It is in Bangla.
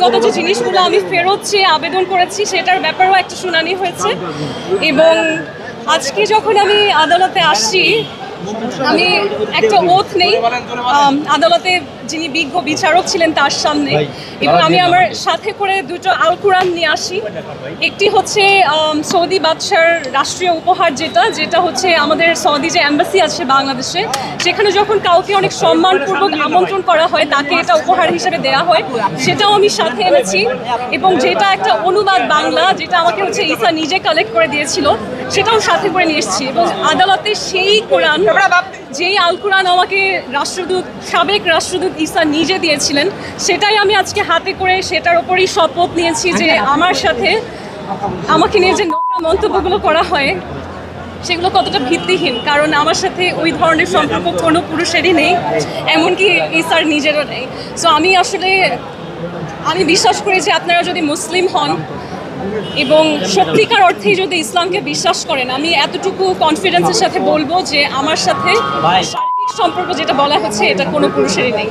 আইনগত যে জিনিসগুলো আমি ফেরত চেয়ে আবেদন করেছি সেটার ব্যাপারেও একটা শুনানি হয়েছে। এবং আজকে যখন আমি আদালতে আসছি, আমি একটা ওথ নেই আদালতে যিনি বিজ্ঞ বিচারক ছিলেন তার সামনে, এবং আমি আমার সাথে করে দুটো আল কোরআন নিয়ে আসি। একটি হচ্ছে সৌদি বাদশার রাষ্ট্রীয় উপহার, যেটা হচ্ছে আমাদের সৌদি যে এম্বাসি আছে বাংলাদেশে, সেখানে যখন কাউকে অনেক সম্মানপূর্বক আমন্ত্রণ করা হয় তাকে এটা উপহার হিসেবে দেওয়া হয়, সেটাও আমি সাথে এনেছি। এবং যেটা একটা অনুবাদ বাংলা, যেটা আমাকে হচ্ছে ঈসা নিজে কালেক্ট করে দিয়েছিল, সেটাও সাথে করে নিয়ে এসেছি। এবং আদালতে সেই কোরআন, যেই আল কোরআন আমাকে সাবেক রাষ্ট্রদূত ঈসা নিজে দিয়েছিলেন, সেটাই আমি আজকে হাতে করে সেটার ওপরই শপথ নিয়েছি যে আমার সাথে আমাকে নিয়ে যে নোংরা মন্তব্যগুলো করা হয় সেগুলো কতটা ভিত্তিহীন, কারণ আমার সাথে ওই ধরনের সম্পর্ক কোনো পুরুষেরই নেই, এমনকি ঈসার নিজেরও নেই। সো আমি বিশ্বাস করি যে আপনারা যদি মুসলিম হন এবং সত্যিকার অর্থেই যদি ইসলামকে বিশ্বাস করেন, আমি এতটুকু কনফিডেন্সের সাথে বলবো যে আমার সাথে শারীরিক সম্পর্ক যেটা বলা হচ্ছে এটা কোনো পুরুষেরই নেই।